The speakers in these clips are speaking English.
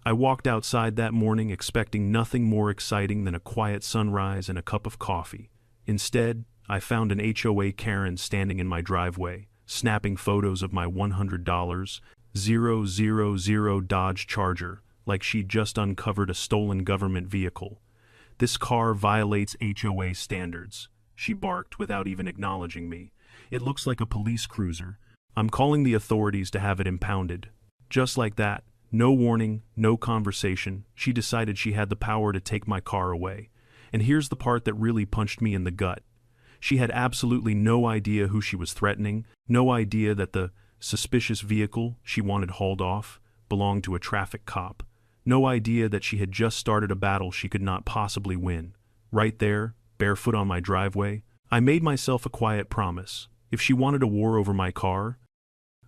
I walked outside that morning expecting nothing more exciting than a quiet sunrise and a cup of coffee. Instead, I found an HOA Karen standing in my driveway, snapping photos of my $100 000 Dodge Charger, like she'd just uncovered a stolen government vehicle. "This car violates HOA standards," she barked without even acknowledging me. "It looks like a police cruiser. I'm calling the authorities to have it impounded." Just like that, no warning, no conversation, she decided she had the power to take my car away. And here's the part that really punched me in the gut. She had absolutely no idea who she was threatening, no idea that the suspicious vehicle she wanted hauled off belonged to a traffic cop, no idea that she had just started a battle she could not possibly win. Right there, barefoot on my driveway, I made myself a quiet promise. If she wanted a war over my car,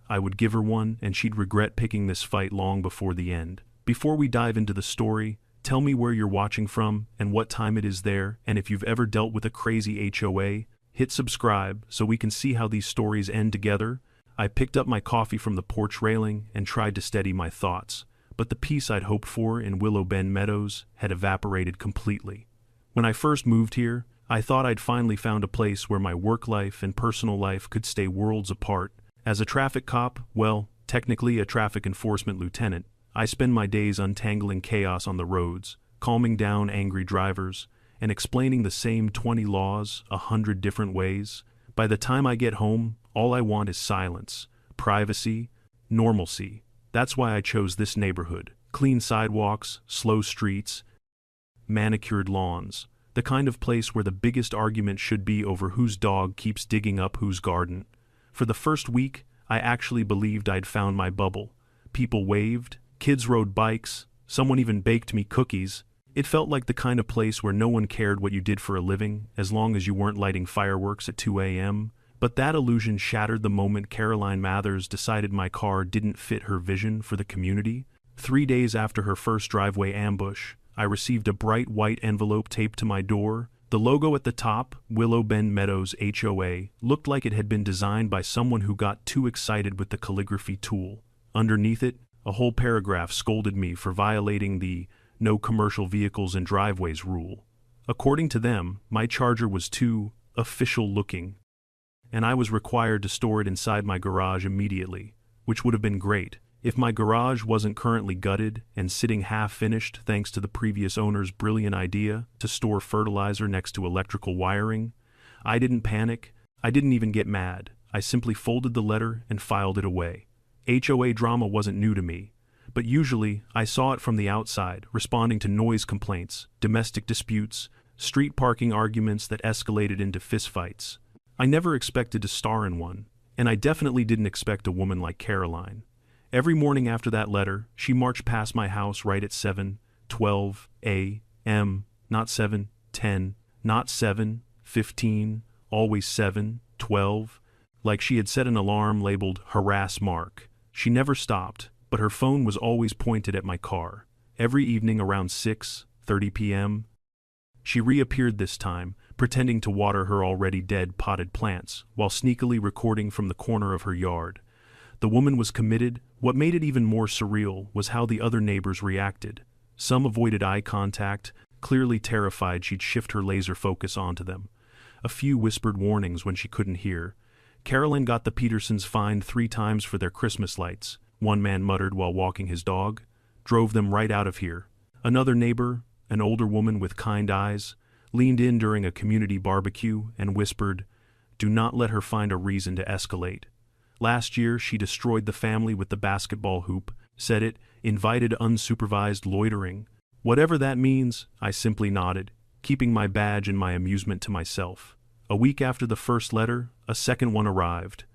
I would give her one, and she'd regret picking this fight long before the end. Before we dive into the story, tell me where you're watching from and what time it is there, and if you've ever dealt with a crazy HOA, hit subscribe so we can see how these stories end together. I picked up my coffee from the porch railing and tried to steady my thoughts, but the peace I'd hoped for in Willow Bend Meadows had evaporated completely. When I first moved here, I thought I'd finally found a place where my work life and personal life could stay worlds apart. As a traffic cop, well, technically a traffic enforcement lieutenant, I spend my days untangling chaos on the roads, calming down angry drivers, and explaining the same 20 laws 100 different ways. By the time I get home, all I want is silence, privacy, normalcy. That's why I chose this neighborhood. Clean sidewalks, slow streets, manicured lawns. The kind of place where the biggest argument should be over whose dog keeps digging up whose garden. For the first week, I actually believed I'd found my bubble. People waved, kids rode bikes, someone even baked me cookies. It felt like the kind of place where no one cared what you did for a living, as long as you weren't lighting fireworks at 2 a.m. But that illusion shattered the moment Caroline Mathers decided my car didn't fit her vision for the community. 3 days after her first driveway ambush, I received a bright white envelope taped to my door. The logo at the top, Willow Bend Meadows HOA, looked like it had been designed by someone who got too excited with the calligraphy tool. Underneath it, a whole paragraph scolded me for violating the "no commercial vehicles in driveways" rule. According to them, my Charger was too official looking, and I was required to store it inside my garage immediately, which would have been great if my garage wasn't currently gutted and sitting half-finished thanks to the previous owner's brilliant idea to store fertilizer next to electrical wiring. I didn't panic. I didn't even get mad. I simply folded the letter and filed it away. HOA drama wasn't new to me, but usually I saw it from the outside, responding to noise complaints, domestic disputes, street parking arguments that escalated into fistfights. I never expected to star in one, and I definitely didn't expect a woman like Caroline. Every morning after that letter, she marched past my house right at 7:12 a.m., not 7:10, not 7:15, always 7:12, like she had set an alarm labeled "harass Mark." She never stopped, but her phone was always pointed at my car. Every evening around 6:30 p.m., she reappeared this time, pretending to water her already dead potted plants, while sneakily recording from the corner of her yard. The woman was committed. What made it even more surreal was how the other neighbors reacted. Some avoided eye contact, clearly terrified she'd shift her laser focus onto them. A few whispered warnings when she couldn't hear. Carolyn got the Petersons fined 3 times for their Christmas lights, one man muttered while walking his dog. Drove them right out of here. Another neighbor, an older woman with kind eyes, leaned in during a community barbecue and whispered, "Do not let her find a reason to escalate." Last year, she destroyed the family with the basketball hoop, said it invited unsupervised loitering. Whatever that means, I simply nodded, keeping my badge and my amusement to myself. A week after the first letter, a second one arrived.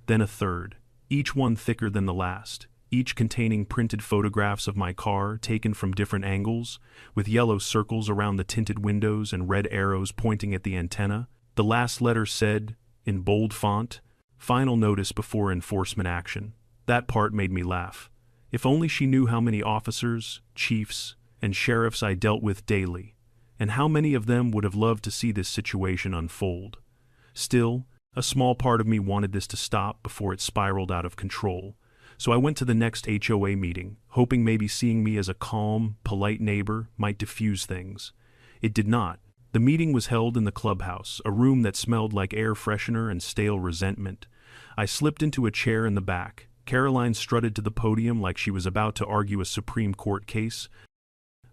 Then a third, each one thicker than the last, each containing printed photographs of my car taken from different angles, with yellow circles around the tinted windows and red arrows pointing at the antenna. The last letter said, in bold font, "Final notice before enforcement action." That part made me laugh. If only she knew how many officers, chiefs, and sheriffs I dealt with daily, and how many of them would have loved to see this situation unfold. Still, a small part of me wanted this to stop before it spiraled out of control. So I went to the next HOA meeting, hoping maybe seeing me as a calm, polite neighbor might diffuse things. It did not. The meeting was held in the clubhouse, a room that smelled like air freshener and stale resentment. I slipped into a chair in the back. Caroline strutted to the podium like she was about to argue a Supreme Court case.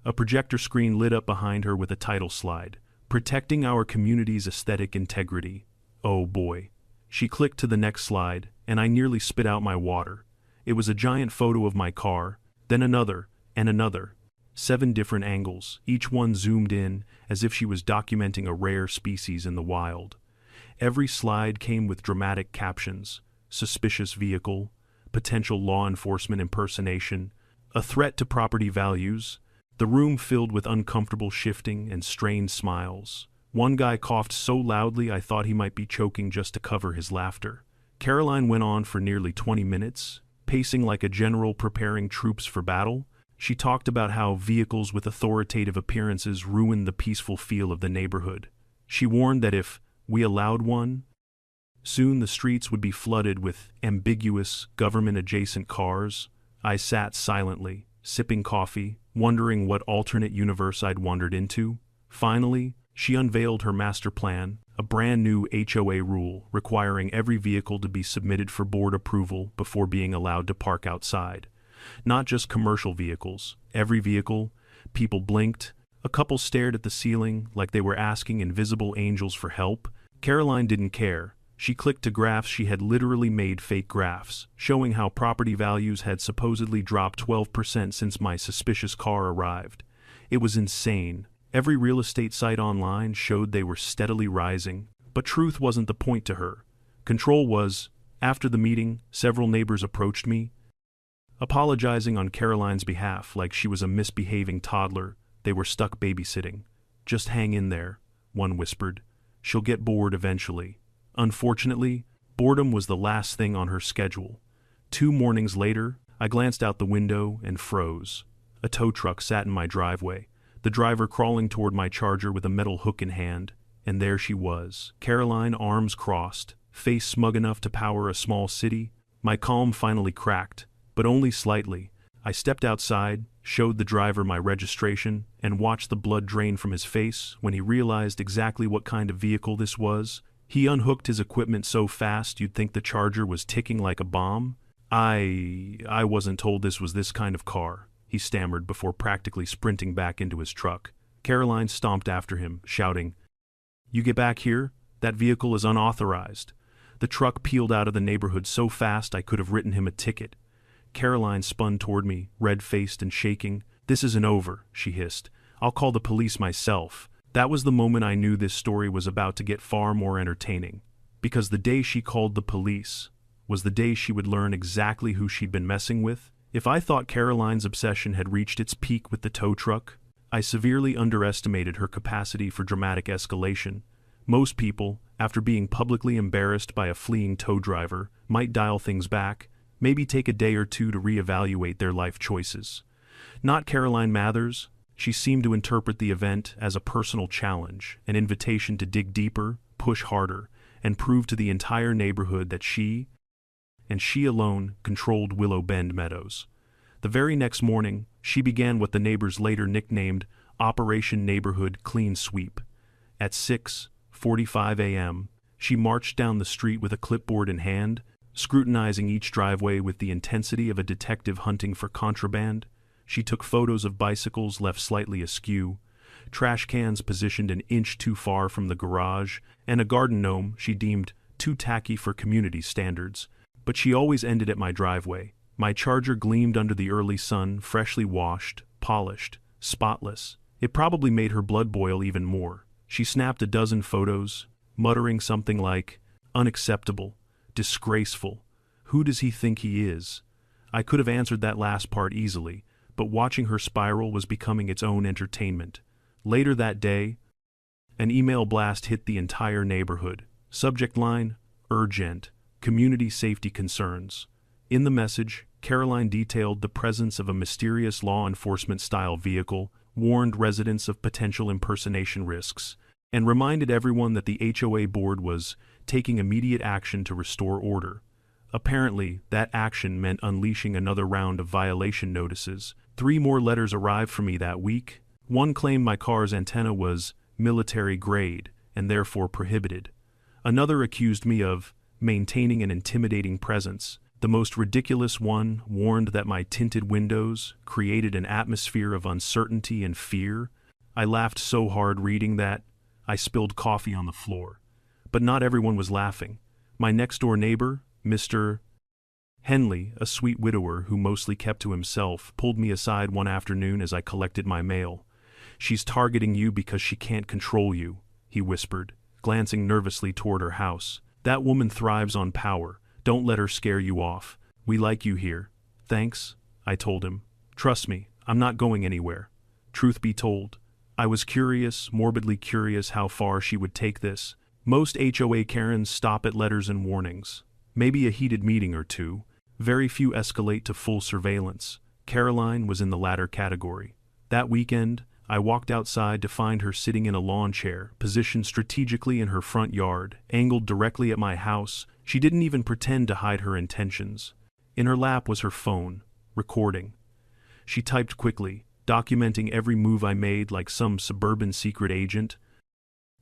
A projector screen lit up behind her with a title slide, "Protecting Our Community's Aesthetic Integrity." Oh boy. She clicked to the next slide, and I nearly spit out my water. It was a giant photo of my car, then another, and another. 7 different angles, each one zoomed in, as if she was documenting a rare species in the wild. Every slide came with dramatic captions: suspicious vehicle, potential law enforcement impersonation, a threat to property values. The room filled with uncomfortable shifting and strained smiles. One guy coughed so loudly I thought he might be choking just to cover his laughter. Caroline went on for nearly 20 minutes, pacing like a general preparing troops for battle. She talked about how vehicles with authoritative appearances ruin the peaceful feel of the neighborhood. She warned that if we allowed one, soon the streets would be flooded with ambiguous, government-adjacent cars. I sat silently, sipping coffee, wondering what alternate universe I'd wandered into. Finally, she unveiled her master plan, a brand new HOA rule requiring every vehicle to be submitted for board approval before being allowed to park outside. Not just commercial vehicles, every vehicle. People blinked. A couple stared at the ceiling like they were asking invisible angels for help. Caroline didn't care. She clicked to graphs. She had literally made fake graphs, showing how property values had supposedly dropped 12% since my suspicious car arrived. It was insane. Every real estate site online showed they were steadily rising, but truth wasn't the point to her. Control was. After the meeting, several neighbors approached me, apologizing on Caroline's behalf like she was a misbehaving toddler they were stuck babysitting. "Just hang in there," one whispered. "She'll get bored eventually." Unfortunately, boredom was the last thing on her schedule. 2 mornings later, I glanced out the window and froze. A tow truck sat in my driveway, the driver crawling toward my Charger with a metal hook in hand, and there she was, Caroline, arms crossed, face smug enough to power a small city. My calm finally cracked, but only slightly. I stepped outside, showed the driver my registration, and watched the blood drain from his face when he realized exactly what kind of vehicle this was. He unhooked his equipment so fast you'd think the Charger was ticking like a bomb. I wasn't told this was this kind of car," he stammered before practically sprinting back into his truck. Caroline stomped after him, shouting, "You get back here? That vehicle is unauthorized." The truck peeled out of the neighborhood so fast I could have written him a ticket. Caroline spun toward me, red-faced and shaking. "This isn't over," she hissed. "I'll call the police myself." That was the moment I knew this story was about to get far more entertaining, because the day she called the police was the day she would learn exactly who she'd been messing with. If I thought Caroline's obsession had reached its peak with the tow truck, I severely underestimated her capacity for dramatic escalation. Most people, after being publicly embarrassed by a fleeing tow driver, might dial things back, maybe take a day or two to reevaluate their life choices. Not Caroline Mathers. She seemed to interpret the event as a personal challenge, an invitation to dig deeper, push harder, and prove to the entire neighborhood that she, and she alone, controlled Willow Bend Meadows. The very next morning, she began what the neighbors later nicknamed Operation Neighborhood Clean Sweep. At 6:45 a.m., she marched down the street with a clipboard in hand, scrutinizing each driveway with the intensity of a detective hunting for contraband. She took photos of bicycles left slightly askew, trash cans positioned an inch too far from the garage, and a garden gnome she deemed too tacky for community standards. But she always ended at my driveway. My Charger gleamed under the early sun, freshly washed, polished, spotless. It probably made her blood boil even more. She snapped a dozen photos, muttering something like, "Unacceptable, disgraceful, who does he think he is?" I could have answered that last part easily, but watching her spiral was becoming its own entertainment. Later that day, an email blast hit the entire neighborhood. Subject line, "Urgent, community safety concerns." In the message, Caroline detailed the presence of a mysterious law enforcement-style vehicle, warned residents of potential impersonation risks, and reminded everyone that the HOA board was taking immediate action to restore order. Apparently, that action meant unleashing another round of violation notices. 3 more letters arrived for me that week. One claimed my car's antenna was military grade and therefore prohibited. Another accused me of maintaining an intimidating presence. The most ridiculous one warned that my tinted windows created an atmosphere of uncertainty and fear. I laughed so hard reading that, I spilled coffee on the floor. But not everyone was laughing. My next-door neighbor, Mr. Henley, a sweet widower who mostly kept to himself, pulled me aside one afternoon as I collected my mail. "She's targeting you because she can't control you," he whispered, glancing nervously toward her house. "That woman thrives on power. Don't let her scare you off. We like you here." "Thanks," I told him. "Trust me, I'm not going anywhere." Truth be told, I was curious, morbidly curious how far she would take this. Most HOA Karens stop at letters and warnings. Maybe a heated meeting or two. Very few escalate to full surveillance. Caroline was in the latter category. That weekend, I walked outside to find her sitting in a lawn chair, positioned strategically in her front yard, angled directly at my house. She didn't even pretend to hide her intentions. In her lap was her phone, recording. She typed quickly, documenting every move I made like some suburban secret agent.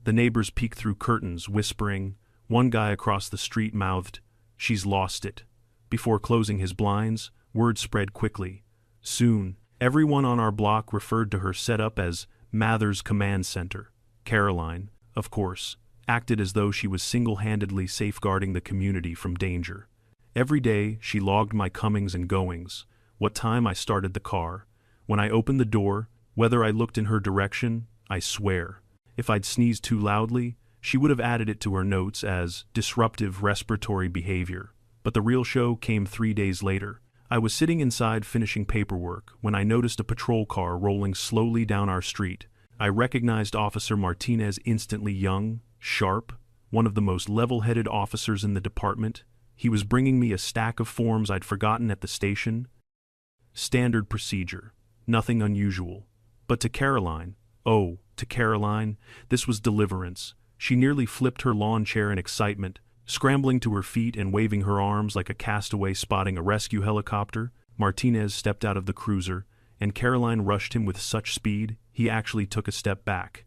The neighbors peeked through curtains, whispering. One guy across the street mouthed, "She's lost it." Before closing his blinds, word spread quickly. Soon, everyone on our block referred to her setup as Mather's Command Center. Caroline, of course, acted as though she was single-handedly safeguarding the community from danger. Every day, she logged my comings and goings, what time I started the car, when I opened the door, whether I looked in her direction. I swear, if I'd sneezed too loudly, she would have added it to her notes as disruptive respiratory behavior. But the real show came 3 days later. I was sitting inside finishing paperwork when I noticed a patrol car rolling slowly down our street. I recognized Officer Martinez instantly, young, sharp, one of the most level-headed officers in the department. He was bringing me a stack of forms I'd forgotten at the station. Standard procedure, nothing unusual. But to Caroline, this was deliverance. She nearly flipped her lawn chair in excitement, scrambling to her feet and waving her arms like a castaway spotting a rescue helicopter. Martinez stepped out of the cruiser, and Caroline rushed him with such speed, he actually took a step back.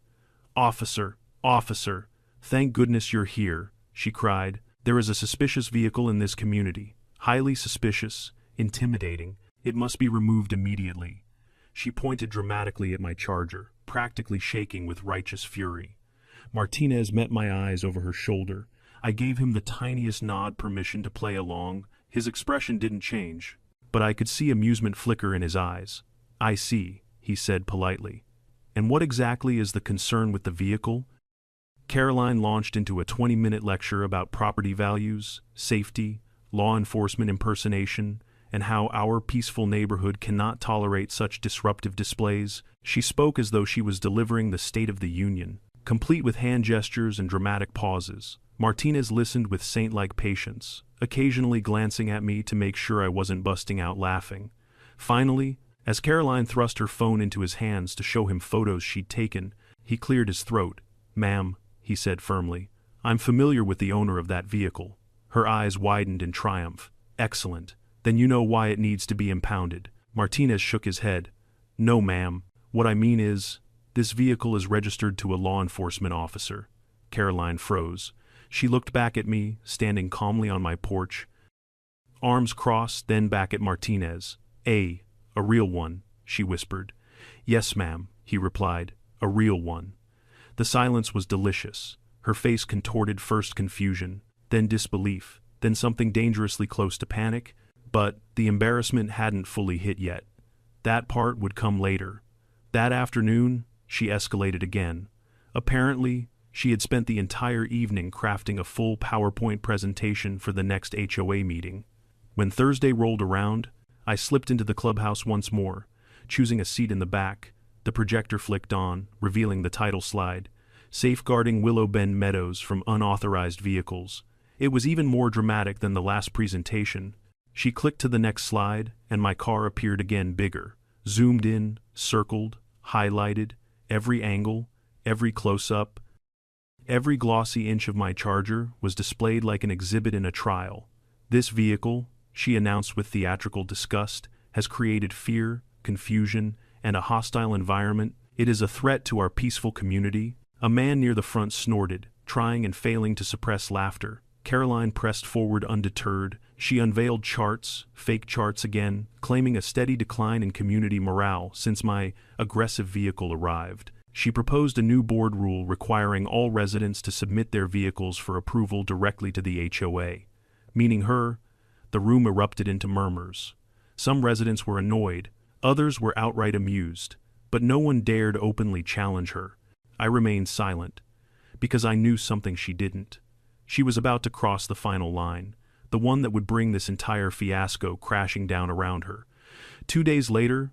"Officer, officer, thank goodness you're here," she cried. "There is a suspicious vehicle in this community. Highly suspicious, intimidating. It must be removed immediately." She pointed dramatically at my Charger, practically shaking with righteous fury. Martinez met my eyes over her shoulder. I gave him the tiniest nod, permission to play along. His expression didn't change, but I could see amusement flicker in his eyes. "I see," he said politely. "And what exactly is the concern with the vehicle?" Caroline launched into a 20-minute lecture about property values, safety, law enforcement impersonation, and how our peaceful neighborhood cannot tolerate such disruptive displays. She spoke as though she was delivering the State of the Union, complete with hand gestures and dramatic pauses. Martinez listened with saint-like patience, occasionally glancing at me to make sure I wasn't busting out laughing. Finally, as Caroline thrust her phone into his hands to show him photos she'd taken, he cleared his throat. "Ma'am," he said firmly, "I'm familiar with the owner of that vehicle." Her eyes widened in triumph. "Excellent. Then you know why it needs to be impounded." Martinez shook his head. "No, ma'am. What I mean is, this vehicle is registered to a law enforcement officer." Caroline froze. She looked back at me, standing calmly on my porch. Arms crossed, then back at Martinez. A real one," she whispered. "Yes, ma'am," he replied. "A real one." The silence was delicious. Her face contorted, first confusion, then disbelief, then something dangerously close to panic. But the embarrassment hadn't fully hit yet. That part would come later. That afternoon, she escalated again. Apparently, she had spent the entire evening crafting a full PowerPoint presentation for the next HOA meeting. When Thursday rolled around, I slipped into the clubhouse once more, choosing a seat in the back. The projector flicked on, revealing the title slide, "Safeguarding Willow Bend Meadows from Unauthorized Vehicles." It was even more dramatic than the last presentation. She clicked to the next slide, and my car appeared again, bigger, zoomed in, circled, highlighted, every angle, every close-up. Every glossy inch of my Charger was displayed like an exhibit in a trial. This vehicle, she announced with theatrical disgust, has created fear, confusion, and a hostile environment. It is a threat to our peaceful community. A man near the front snorted, trying and failing to suppress laughter. Caroline pressed forward undeterred. She unveiled charts, fake charts again, claiming a steady decline in community morale since my aggressive vehicle arrived. She proposed a new board rule requiring all residents to submit their vehicles for approval directly to the HOA. Meaning her, the room erupted into murmurs. Some residents were annoyed, others were outright amused, but no one dared openly challenge her. I remained silent, because I knew something she didn't. She was about to cross the final line, the one that would bring this entire fiasco crashing down around her. 2 days later,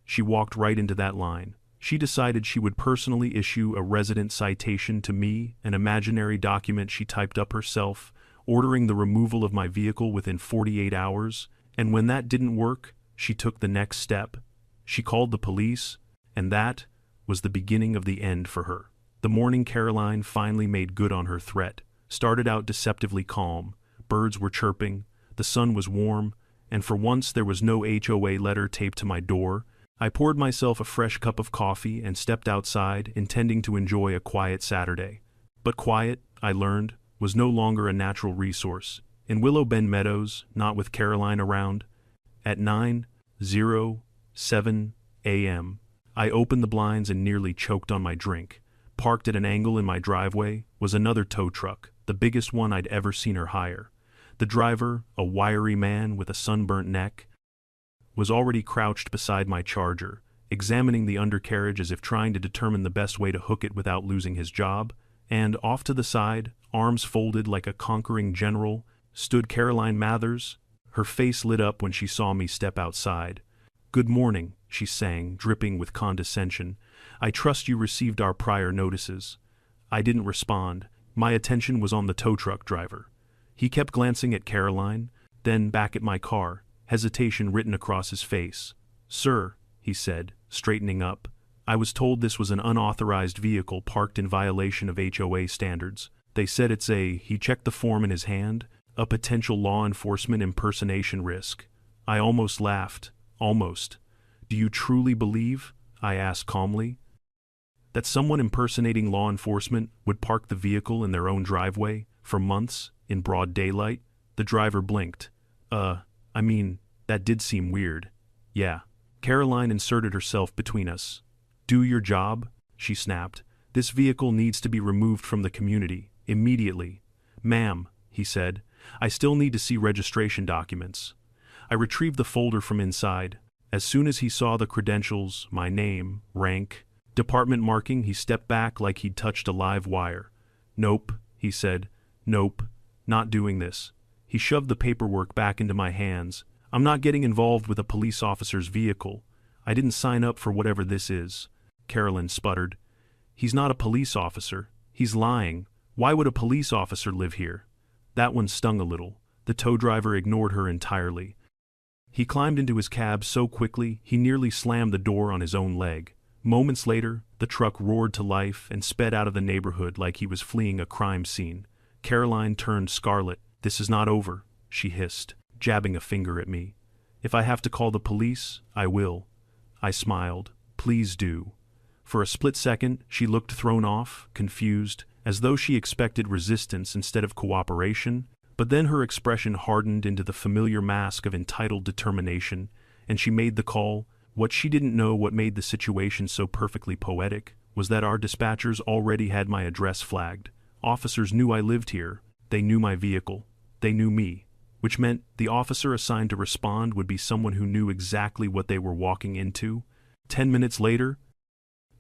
she walked right into that line. She decided she would personally issue a resident citation to me, an imaginary document she typed up herself, ordering the removal of my vehicle within 48 hours, and when that didn't work, she took the next step. She called the police, and that was the beginning of the end for her. The morning Caroline finally made good on her threat. Started out deceptively calm. Birds were chirping, the sun was warm, and for once there was no HOA letter taped to my door. I poured myself a fresh cup of coffee and stepped outside, intending to enjoy a quiet Saturday. But quiet, I learned, was no longer a natural resource. In Willow Bend Meadows, not with Caroline around. At 9:07 a.m., I opened the blinds and nearly choked on my drink. Parked at an angle in my driveway was another tow truck, the biggest one I'd ever seen her hire. The driver, a wiry man with a sunburnt neck, was already crouched beside my Charger, examining the undercarriage as if trying to determine the best way to hook it without losing his job. And off to the side, arms folded like a conquering general, stood Caroline Mathers. Her face lit up when she saw me step outside. "Good morning," she sang, dripping with condescension. "I trust you received our prior notices." I didn't respond. My attention was on the tow truck driver. He kept glancing at Caroline, then back at my car, hesitation written across his face. "Sir," he said, straightening up, "I was told this was an unauthorized vehicle parked in violation of HOA standards. They said it's he checked the form in his hand, a potential law enforcement impersonation risk." I almost laughed. Almost. "Do you truly believe," I asked calmly, "that someone impersonating law enforcement would park the vehicle in their own driveway for months in broad daylight?" The driver blinked. I mean, that did seem weird." "Yeah." Caroline inserted herself between us. "Do your job," she snapped. "This vehicle needs to be removed from the community, immediately." "Ma'am," he said, "I still need to see registration documents." I retrieved the folder from inside. As soon as he saw the credentials, my name, rank, department marking, he stepped back like he'd touched a live wire. "Nope," he said. "Nope, not doing this." He shoved the paperwork back into my hands. "I'm not getting involved with a police officer's vehicle. I didn't sign up for whatever this is." Carolyn sputtered. "He's not a police officer. He's lying. Why would a police officer live here?" That one stung a little. The tow driver ignored her entirely. He climbed into his cab so quickly he nearly slammed the door on his own leg. Moments later, the truck roared to life and sped out of the neighborhood like he was fleeing a crime scene. Caroline turned scarlet. "This is not over," she hissed, jabbing a finger at me. "If I have to call the police, I will." I smiled. "Please do." For a split second, she looked thrown off, confused, as though she expected resistance instead of cooperation, but then her expression hardened into the familiar mask of entitled determination, and she made the call. What she didn't know, what made the situation so perfectly poetic, was that our dispatchers already had my address flagged. Officers knew I lived here. They knew my vehicle. They knew me, which meant the officer assigned to respond would be someone who knew exactly what they were walking into. 10 minutes later,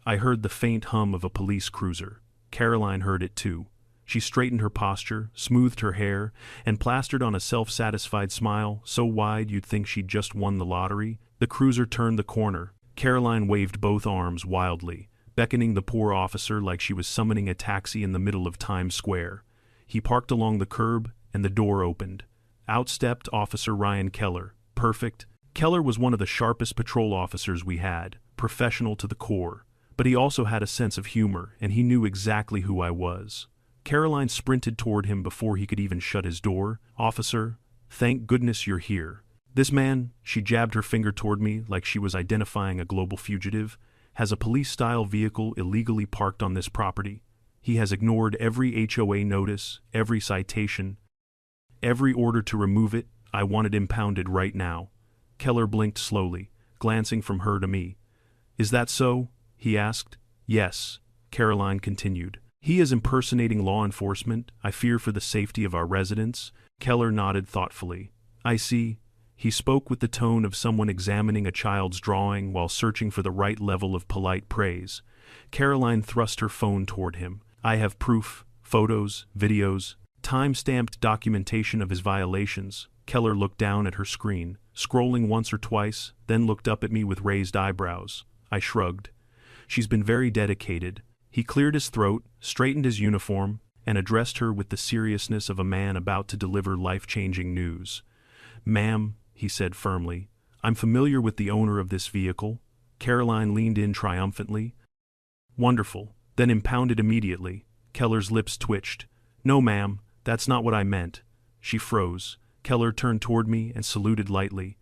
I heard the faint hum of a police cruiser. Caroline heard it too. She straightened her posture, smoothed her hair, and plastered on a self-satisfied smile so wide you'd think she'd just won the lottery. The cruiser turned the corner. Caroline waved both arms wildly, beckoning the poor officer like she was summoning a taxi in the middle of Times Square. He parked along the curb, and the door opened. Out stepped Officer Ryan Keller. Perfect. Keller was one of the sharpest patrol officers we had, professional to the core. But he also had a sense of humor, and he knew exactly who I was. Caroline sprinted toward him before he could even shut his door. "Officer, Thank goodness you're here. This man," she jabbed her finger toward me like she was identifying a global fugitive, "has a police-style vehicle illegally parked on this property. He has ignored every HOA notice, every citation, every order to remove it. I want it impounded right now." Keller blinked slowly, glancing from her to me. "Is that so?" he asked. "Yes," Caroline continued. "He is impersonating law enforcement. I fear for the safety of our residents." Keller nodded thoughtfully. "I see." He spoke with the tone of someone examining a child's drawing while searching for the right level of polite praise. Caroline thrust her phone toward him. "I have proof, photos, videos, time-stamped documentation of his violations." Keller looked down at her screen, scrolling once or twice, then looked up at me with raised eyebrows. I shrugged. "She's been very dedicated." He cleared his throat, straightened his uniform, and addressed her with the seriousness of a man about to deliver life-changing news. "Ma'am," he said firmly, "I'm familiar with the owner of this vehicle." Caroline leaned in triumphantly. "Wonderful. Then impound it immediately." Keller's lips twitched. "No, ma'am, that's not what I meant." She froze. Keller turned toward me and saluted lightly.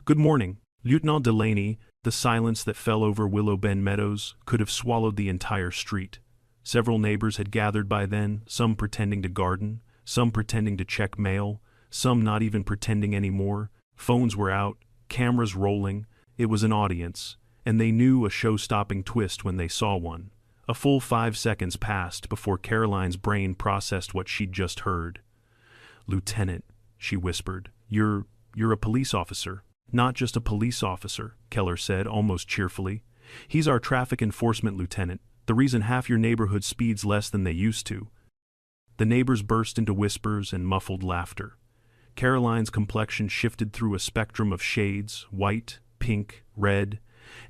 "Good morning, Lieutenant Delaney." The silence that fell over Willow Bend Meadows could have swallowed the entire street. Several neighbors had gathered by then, some pretending to garden, some pretending to check mail, some not even pretending anymore. Phones were out, cameras rolling. It was an audience, and they knew a show-stopping twist when they saw one. A full 5 seconds passed before Caroline's brain processed what she'd just heard. "Lieutenant," she whispered, You're a police officer." "Not just a police officer," Keller said almost cheerfully. "He's our traffic enforcement lieutenant, the reason half your neighborhood speeds less than they used to." The neighbors burst into whispers and muffled laughter. Caroline's complexion shifted through a spectrum of shades, white, pink, red,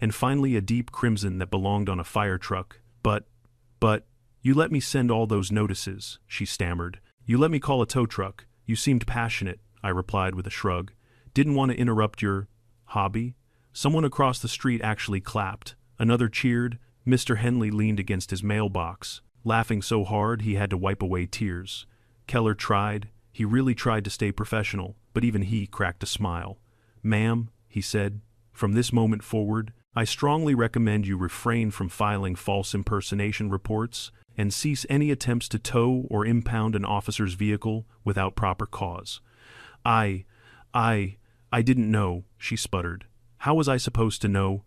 and finally a deep crimson that belonged on a fire truck. But, you let me send all those notices," she stammered. "You let me call a tow truck. You seemed passionate," I replied with a shrug. "Didn't want to interrupt your hobby." Someone across the street actually clapped. Another cheered. Mr. Henley leaned against his mailbox, laughing so hard he had to wipe away tears. Keller tried. He really tried to stay professional, but even he cracked a smile. "Ma'am," he said, "from this moment forward, I strongly recommend you refrain from filing false impersonation reports and cease any attempts to tow or impound an officer's vehicle without proper cause." I didn't know," she sputtered. "How was I supposed to know?"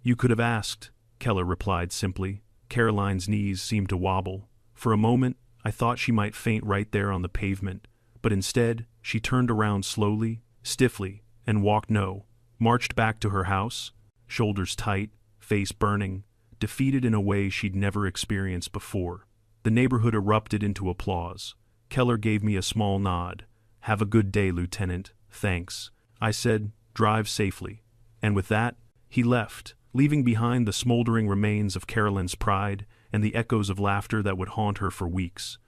"You could have asked," Keller replied simply. Caroline's knees seemed to wobble. For a moment, I thought she might faint right there on the pavement, but instead, she turned around slowly, stiffly, and marched back to her house, shoulders tight, face burning, defeated in a way she'd never experienced before. The neighborhood erupted into applause. Keller gave me a small nod. "Have a good day, Lieutenant." "Thanks," I said. "Drive safely." And with that, he left, leaving behind the smoldering remains of Caroline's pride and the echoes of laughter that would haunt her for weeks.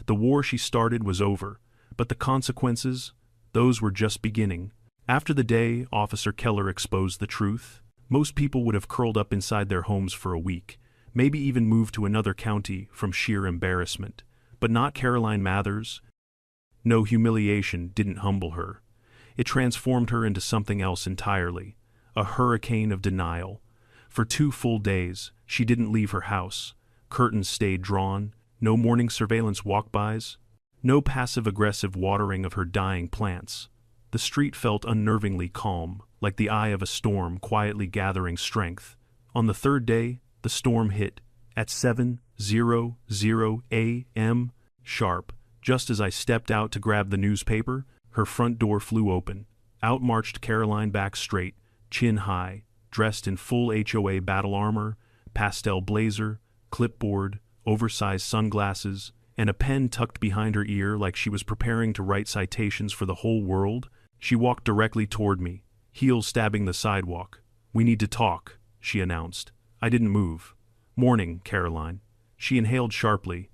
The war she started was over, but the consequences, those were just beginning. After the day Officer Keller exposed the truth, most people would have curled up inside their homes for a week, maybe even moved to another county from sheer embarrassment. But not Caroline Mathers. No humiliation didn't humble her. It transformed her into something else entirely, a hurricane of denial. For 2 full days, she didn't leave her house. Curtains stayed drawn, no morning surveillance walk-bys, no passive-aggressive watering of her dying plants. The street felt unnervingly calm, like the eye of a storm quietly gathering strength. On the 3rd day, the storm hit, at 7:00 a.m. sharp. Just as I stepped out to grab the newspaper, her front door flew open. Out marched Caroline back straight, chin high, dressed in full HOA battle armor, pastel blazer, clipboard, oversized sunglasses, and a pen tucked behind her ear like she was preparing to write citations for the whole world. She walked directly toward me, heels stabbing the sidewalk. "We need to talk," she announced. I didn't move. "Morning, Caroline." She inhaled sharply,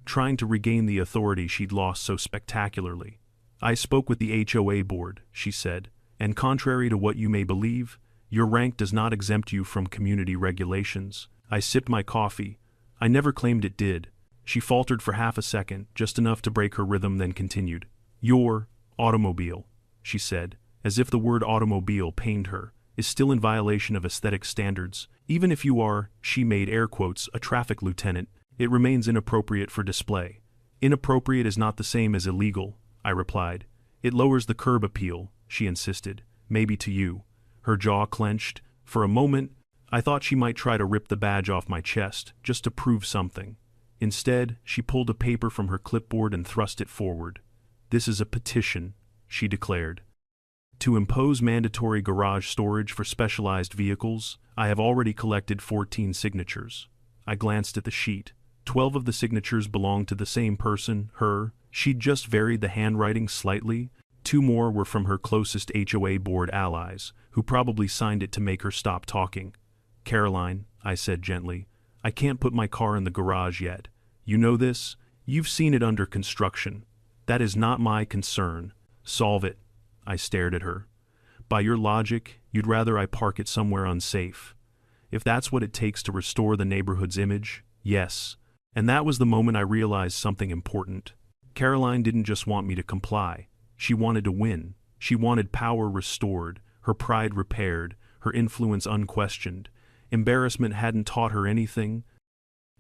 trying to regain the authority she'd lost so spectacularly. "I spoke with the HOA board," she said, "and contrary to what you may believe, your rank does not exempt you from community regulations." I sipped my coffee. "I never claimed it did." She faltered for half a second, just enough to break her rhythm, then continued. "You're Automobile, she said, as if the word automobile pained her, is still in violation of aesthetic standards. Even if you are, she made air quotes, a traffic lieutenant, it remains inappropriate for display. Inappropriate is not the same as illegal, I replied. It lowers the curb appeal, she insisted. Maybe to you. Her jaw clenched. For a moment, I thought she might try to rip the badge off my chest, just to prove something. Instead, she pulled a paper from her clipboard and thrust it forward. This is a petition, she declared. To impose mandatory garage storage for specialized vehicles, I have already collected 14 signatures. I glanced at the sheet. 12 of the signatures belonged to the same person, her. She'd just varied the handwriting slightly. 2 more were from her closest HOA board allies, who probably signed it to make her stop talking. Caroline, I said gently, I can't put my car in the garage yet. You know this? You've seen it under construction. That is not my concern. Solve it. I stared at her. By your logic, you'd rather I park it somewhere unsafe. If that's what it takes to restore the neighborhood's image, yes. And that was the moment I realized something important. Caroline didn't just want me to comply. She wanted to win. She wanted power restored, her pride repaired, her influence unquestioned. Embarrassment hadn't taught her anything.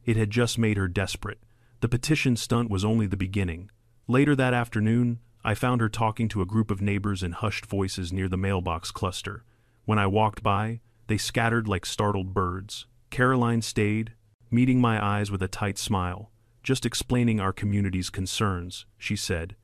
It had just made her desperate. The petition stunt was only the beginning. Later that afternoon, I found her talking to a group of neighbors in hushed voices near the mailbox cluster. When I walked by, they scattered like startled birds. Caroline stayed, meeting my eyes with a tight smile. Just explaining our community's concerns, she said.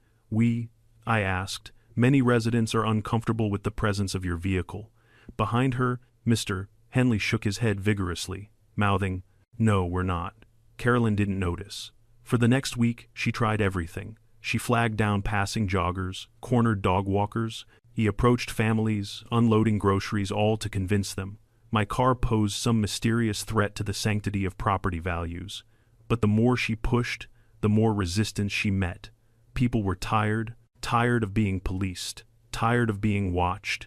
I asked. Many residents are uncomfortable with the presence of your vehicle. Behind her, Mr. Henley shook his head vigorously, mouthing, No, we're not. Carolyn didn't notice. For the next week, she tried everything. She flagged down passing joggers, cornered dog walkers. He approached families, unloading groceries, all to convince them. My car posed some mysterious threat to the sanctity of property values. But the more she pushed, the more resistance she met. People were tired of being policed, tired of being watched,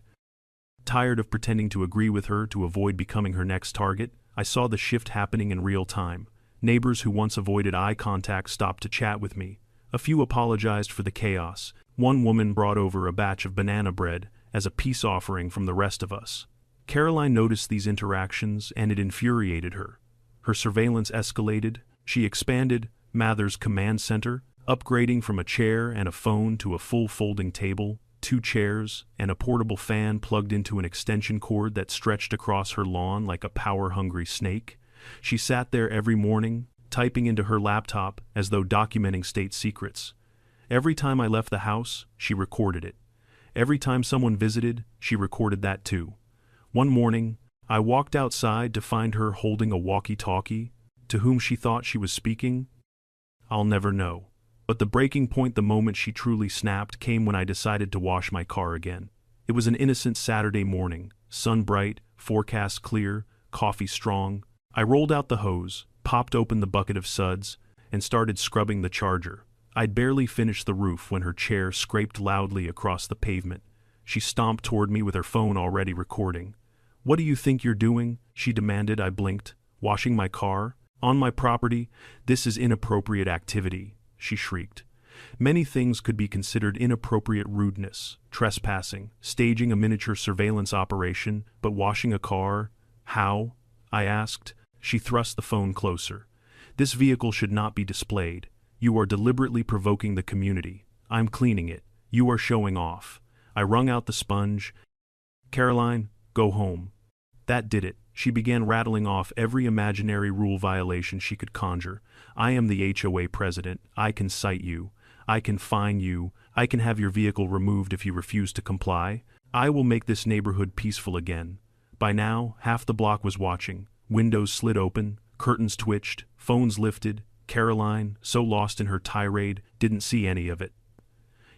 tired of pretending to agree with her to avoid becoming her next target. I saw the shift happening in real time. Neighbors who once avoided eye contact stopped to chat with me. A few apologized for the chaos. One woman brought over a batch of banana bread as a peace offering from the rest of us. Caroline noticed these interactions, and it infuriated her. Her surveillance escalated. She expanded Mather's command center, upgrading from a chair and a phone to a full folding table, 2 chairs, and a portable fan plugged into an extension cord that stretched across her lawn like a power-hungry snake. She sat there every morning, typing into her laptop as though documenting state secrets. Every time I left the house, she recorded it. Every time someone visited, she recorded that too. One morning, I walked outside to find her holding a walkie-talkie. To whom she thought she was speaking? I'll never know. But the breaking point, the moment she truly snapped, came when I decided to wash my car again. It was an innocent Saturday morning, sun bright, forecast clear, coffee strong. I rolled out the hose, popped open the bucket of suds, and started scrubbing the charger. I'd barely finished the roof when her chair scraped loudly across the pavement. She stomped toward me with her phone already recording. What do you think you're doing? She demanded. I blinked. Washing my car? On my property? This is inappropriate activity, she shrieked. Many things could be considered inappropriate: rudeness, trespassing, staging a miniature surveillance operation, but washing a car? How? I asked. She thrust the phone closer. This vehicle should not be displayed. You are deliberately provoking the community. I'm cleaning it. You are showing off. I wrung out the sponge. Caroline, go home. That did it. She began rattling off every imaginary rule violation she could conjure. I am the HOA president. I can cite you. I can fine you. I can have your vehicle removed if you refuse to comply. I will make this neighborhood peaceful again. By now, half the block was watching. Windows slid open, curtains twitched, phones lifted. Caroline, so lost in her tirade, didn't see any of it.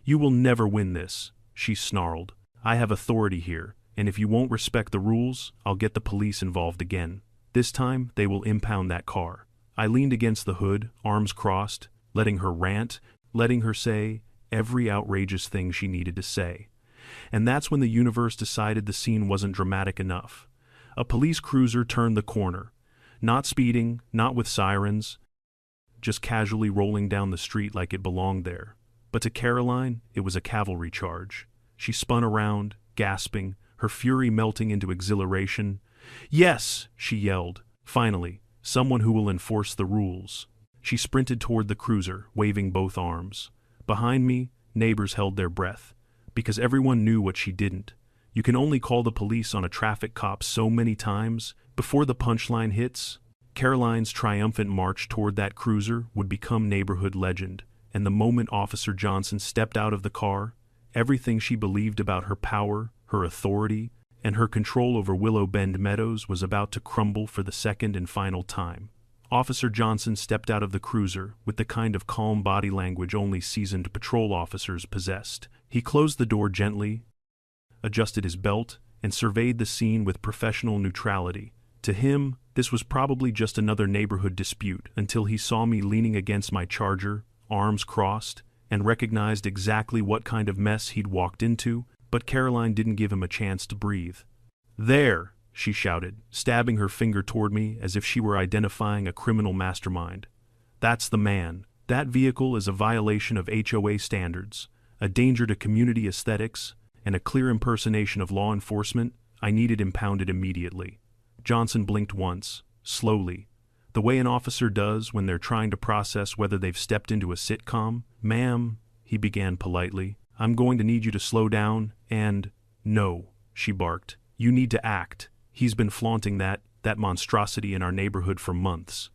You will never win this, she snarled. I have authority here, and if you won't respect the rules, I'll get the police involved again. This time, they will impound that car. I leaned against the hood, arms crossed, letting her rant, letting her say every outrageous thing she needed to say. And that's when the universe decided the scene wasn't dramatic enough. A police cruiser turned the corner. Not speeding, not with sirens, just casually rolling down the street like it belonged there. But to Caroline, it was a cavalry charge. She spun around, gasping, her fury melting into exhilaration. "Yes!" she yelled. "Finally, someone who will enforce the rules." She sprinted toward the cruiser, waving both arms. Behind me, neighbors held their breath, because everyone knew what she didn't. You can only call the police on a traffic cop so many times before the punchline hits. Caroline's triumphant march toward that cruiser would become neighborhood legend, and the moment Officer Johnson stepped out of the car, everything she believed about her power, her authority, and her control over Willow Bend Meadows was about to crumble for the second and final time. Officer Johnson stepped out of the cruiser with the kind of calm body language only seasoned patrol officers possessed. He closed the door gently, adjusted his belt, and surveyed the scene with professional neutrality. To him, this was probably just another neighborhood dispute until he saw me leaning against my charger, arms crossed, and recognized exactly what kind of mess he'd walked into, but Caroline didn't give him a chance to breathe. "There!" she shouted, stabbing her finger toward me as if she were identifying a criminal mastermind. "That's the man. That vehicle is a violation of HOA standards, a danger to community aesthetics, and a clear impersonation of law enforcement. I need it impounded immediately." Johnson blinked once, slowly, the way an officer does when they're trying to process whether they've stepped into a sitcom. "Ma'am," he began politely, "I'm going to need you to slow down and—" "No," she barked. "You need to act. He's been flaunting that monstrosity in our neighborhood for months.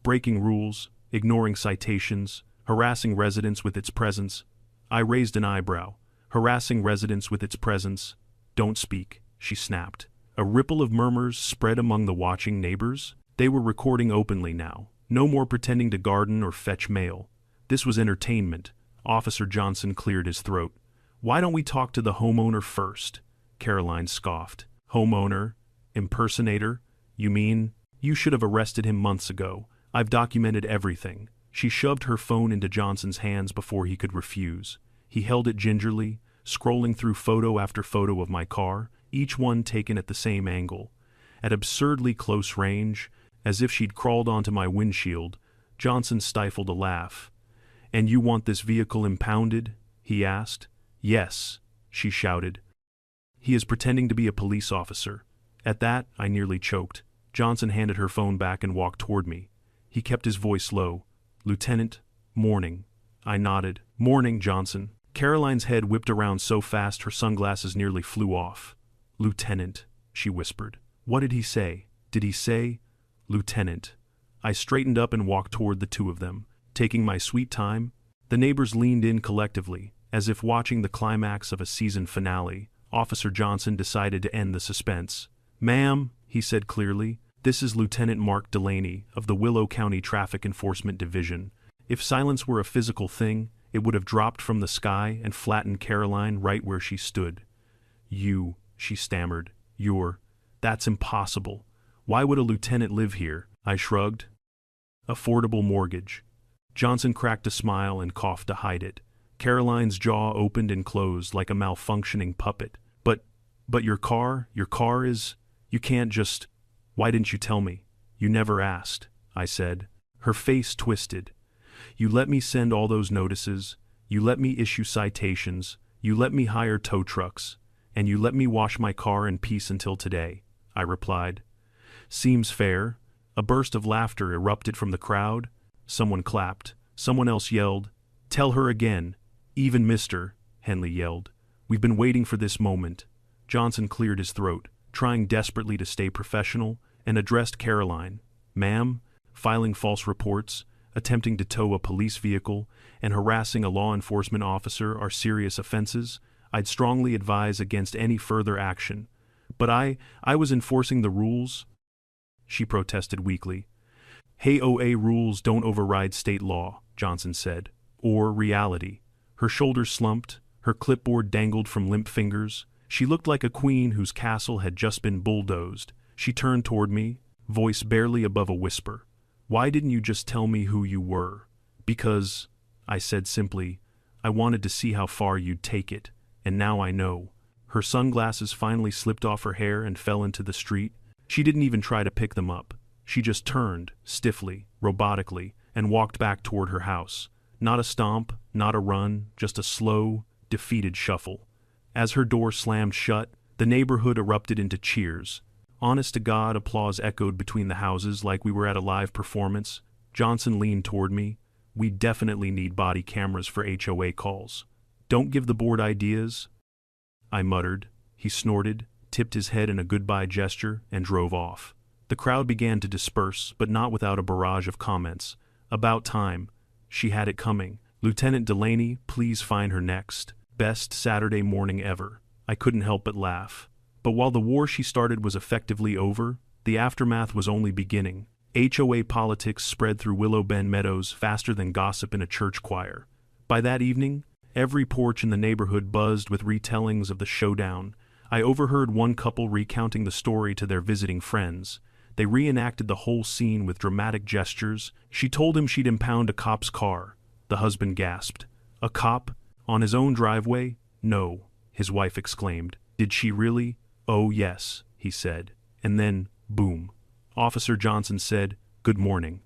Breaking rules, ignoring citations, harassing residents with its presence." I raised an eyebrow. "Harassing residents with its presence? Don't speak," she snapped. A ripple of murmurs spread among the watching neighbors. They were recording openly now. No more pretending to garden or fetch mail. This was entertainment. Officer Johnson cleared his throat. "Why don't we talk to the homeowner first?" Caroline scoffed. "Homeowner? Impersonator? You mean? You should have arrested him months ago. I've documented everything." She shoved her phone into Johnson's hands before he could refuse. He held it gingerly, scrolling through photo after photo of my car, each one taken at the same angle. At absurdly close range, as if she'd crawled onto my windshield, Johnson stifled a laugh. "And you want this vehicle impounded?" he asked. "Yes," she shouted. "He is pretending to be a police officer." At that, I nearly choked. Johnson handed her phone back and walked toward me. He kept his voice low. "Lieutenant, morning." I nodded. "Morning, Johnson." Caroline's head whipped around so fast her sunglasses nearly flew off. "Lieutenant," she whispered. "What did he say? Did he say—" "Lieutenant." I straightened up and walked toward the two of them, taking my sweet time. The neighbors leaned in collectively, as if watching the climax of a season finale. Officer Johnson decided to end the suspense. "Ma'am," he said clearly, "this is Lieutenant Mark Delaney of the Willow County Traffic Enforcement Division." If silence were a physical thing, it would have dropped from the sky and flattened Caroline right where she stood. "You," she stammered. "That's impossible. Why would a lieutenant live here?" I shrugged. "Affordable mortgage." Johnson cracked a smile and coughed to hide it. Caroline's jaw opened and closed like a malfunctioning puppet. But your car is... You can't just... Why didn't you tell me?" "You never asked," I said. Her face twisted. "You let me send all those notices, you let me issue citations, you let me hire tow trucks, and you let me wash my car in peace until today," I replied. "Seems fair." A burst of laughter erupted from the crowd. Someone clapped. Someone else yelled, "Tell her again." "Even Mr. Henley yelled, "We've been waiting for this moment." Johnson cleared his throat, trying desperately to stay professional, and addressed Caroline. "Ma'am, filing false reports, attempting to tow a police vehicle, and harassing a law enforcement officer are serious offenses. I'd strongly advise against any further action." "But I was enforcing the rules," she protested weakly. "HOA rules don't override state law," Johnson said, "or reality." Her shoulders slumped, her clipboard dangled from limp fingers. She looked like a queen whose castle had just been bulldozed. She turned toward me, voice barely above a whisper. "Why didn't you just tell me who you were?" "Because," I said simply, "I wanted to see how far you'd take it, and now I know." Her sunglasses finally slipped off her hair and fell into the street. She didn't even try to pick them up. She just turned, stiffly, robotically, and walked back toward her house. Not a stomp, not a run, just a slow, defeated shuffle. As her door slammed shut, the neighborhood erupted into cheers. Honest to God, applause echoed between the houses like we were at a live performance. Johnson leaned toward me. We definitely need body cameras for HOA calls. Don't give the board ideas, I muttered. He snorted, tipped his head in a goodbye gesture, and drove off. The crowd began to disperse, but not without a barrage of comments. About time. She had it coming. Lieutenant Delaney, please find her next. Best Saturday morning ever. I couldn't help but laugh. But while the war she started was effectively over, the aftermath was only beginning. HOA politics spread through Willow Bend Meadows faster than gossip in a church choir. By that evening, every porch in the neighborhood buzzed with retellings of the showdown. I overheard one couple recounting the story to their visiting friends. They reenacted the whole scene with dramatic gestures. She told him she'd impound a cop's car. The husband gasped. A cop? On his own driveway? No, his wife exclaimed. Did she really? Oh yes, he said. And then, boom. Officer Johnson said, "Good morning,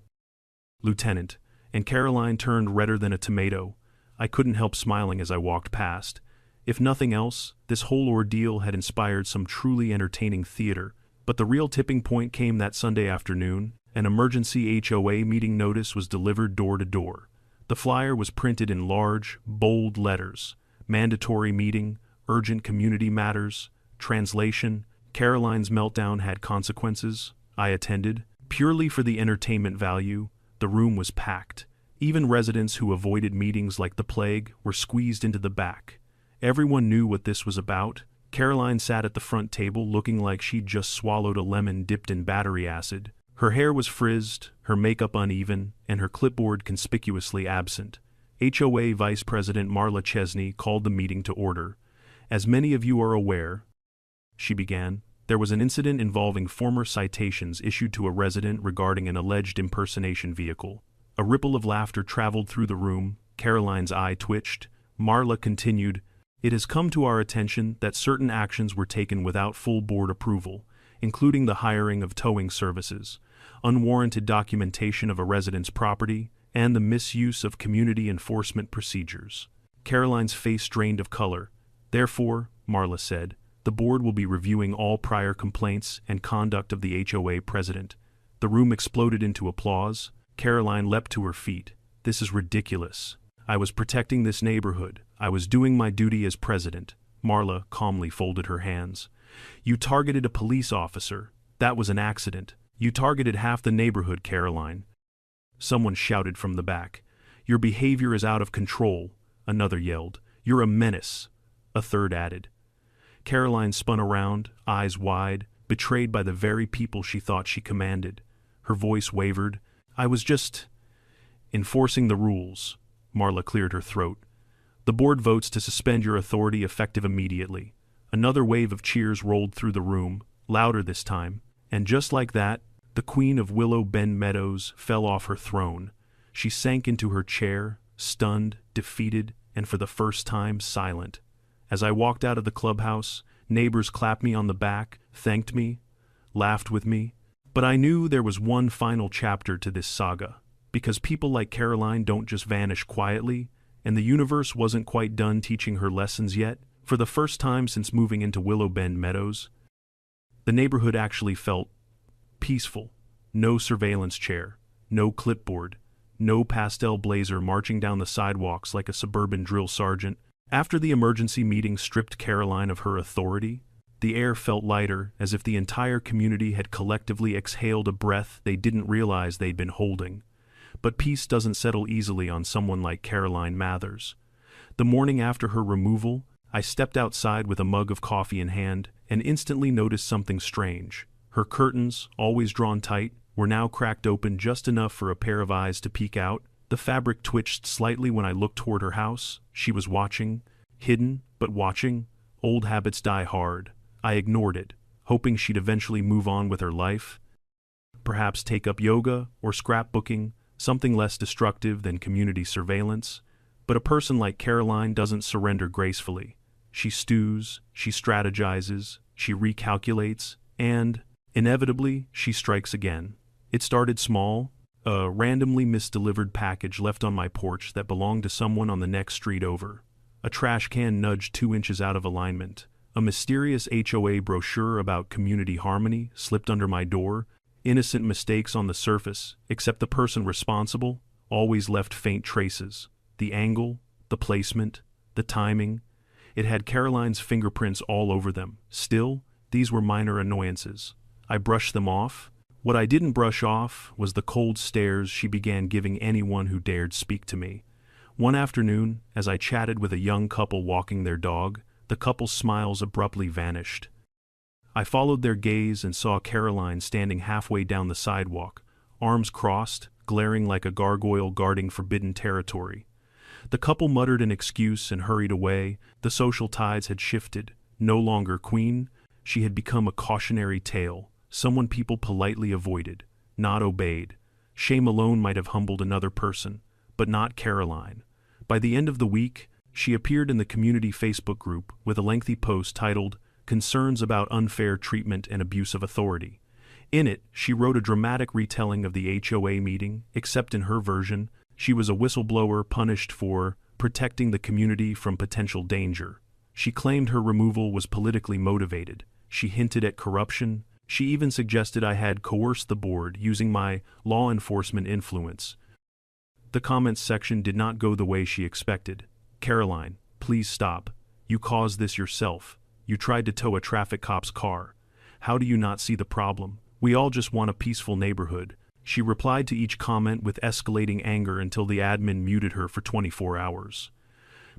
Lieutenant," and Caroline turned redder than a tomato. I couldn't help smiling as I walked past. If nothing else, this whole ordeal had inspired some truly entertaining theater. But the real tipping point came that Sunday afternoon. An emergency HOA meeting notice was delivered door to door. The flyer was printed in large, bold letters. Mandatory meeting, urgent community matters, translation. Caroline's meltdown had consequences. I attended. Purely for the entertainment value, the room was packed. Even residents who avoided meetings like the plague were squeezed into the back. Everyone knew what this was about. Caroline sat at the front table looking like she'd just swallowed a lemon dipped in battery acid. Her hair was frizzed, her makeup uneven, and her clipboard conspicuously absent. HOA Vice President Marla Chesney called the meeting to order. As many of you are aware, she began, there was an incident involving former citations issued to a resident regarding an alleged impersonation vehicle. A ripple of laughter traveled through the room. Caroline's eye twitched. Marla continued, "It has come to our attention that certain actions were taken without full board approval, including the hiring of towing services, unwarranted documentation of a resident's property, and the misuse of community enforcement procedures." Caroline's face drained of color. "Therefore," Marla said, "the board will be reviewing all prior complaints and conduct of the HOA president." The room exploded into applause. Caroline leapt to her feet. "This is ridiculous. I was protecting this neighborhood. I was doing my duty as president." Marla calmly folded her hands. "You targeted a police officer. That was an accident. You targeted half the neighborhood, Caroline." Someone shouted from the back. "Your behavior is out of control." Another yelled. "You're a menace." A third added. Caroline spun around, eyes wide, betrayed by the very people she thought she commanded. Her voice wavered. "I was just enforcing the rules." Marla cleared her throat. "The board votes to suspend your authority effective immediately." Another wave of cheers rolled through the room, louder this time, and just like that, the Queen of Willow Bend Meadows fell off her throne. She sank into her chair, stunned, defeated, and for the first time silent. As I walked out of the clubhouse, neighbors clapped me on the back, thanked me, laughed with me. But I knew there was one final chapter to this saga, because people like Caroline don't just vanish quietly, and the universe wasn't quite done teaching her lessons yet. For the first time since moving into Willow Bend Meadows, the neighborhood actually felt peaceful. No surveillance chair, no clipboard, no pastel blazer marching down the sidewalks like a suburban drill sergeant. After the emergency meeting stripped Caroline of her authority, the air felt lighter, as if the entire community had collectively exhaled a breath they didn't realize they'd been holding. But peace doesn't settle easily on someone like Caroline Mathers. The morning after her removal, I stepped outside with a mug of coffee in hand and instantly noticed something strange. Her curtains, always drawn tight, were now cracked open just enough for a pair of eyes to peek out. The fabric twitched slightly when I looked toward her house. She was watching, hidden, but watching. Old habits die hard. I ignored it, hoping she'd eventually move on with her life. Perhaps take up yoga or scrapbooking, something less destructive than community surveillance. But a person like Caroline doesn't surrender gracefully. She stews, she strategizes, she recalculates, and, inevitably, she strikes again. It started small, A randomly misdelivered package left on my porch that belonged to someone on the next street over. A trash can nudged 2 inches out of alignment. A mysterious HOA brochure about community harmony slipped under my door. Innocent mistakes on the surface, except the person responsible always left faint traces. The angle, the placement, the timing. It had Caroline's fingerprints all over them. Still, these were minor annoyances. I brushed them off. What I didn't brush off was the cold stares she began giving anyone who dared speak to me. One afternoon, as I chatted with a young couple walking their dog, the couple's smiles abruptly vanished. I followed their gaze and saw Caroline standing halfway down the sidewalk, arms crossed, glaring like a gargoyle guarding forbidden territory. The couple muttered an excuse and hurried away. The social tides had shifted. No longer queen, she had become a cautionary tale, someone people politely avoided, not obeyed. Shame alone might have humbled another person, but not Caroline. By the end of the week, she appeared in the community Facebook group with a lengthy post titled, "Concerns about Unfair Treatment and Abuse of Authority." In it, she wrote a dramatic retelling of the HOA meeting, except in her version, she was a whistleblower punished for protecting the community from potential danger. She claimed her removal was politically motivated. She hinted at corruption. She even suggested I had coerced the board using my law enforcement influence. The comments section did not go the way she expected. "Caroline, please stop. You caused this yourself. You tried to tow a traffic cop's car. How do you not see the problem? We all just want a peaceful neighborhood." She replied to each comment with escalating anger until the admin muted her for 24 hours.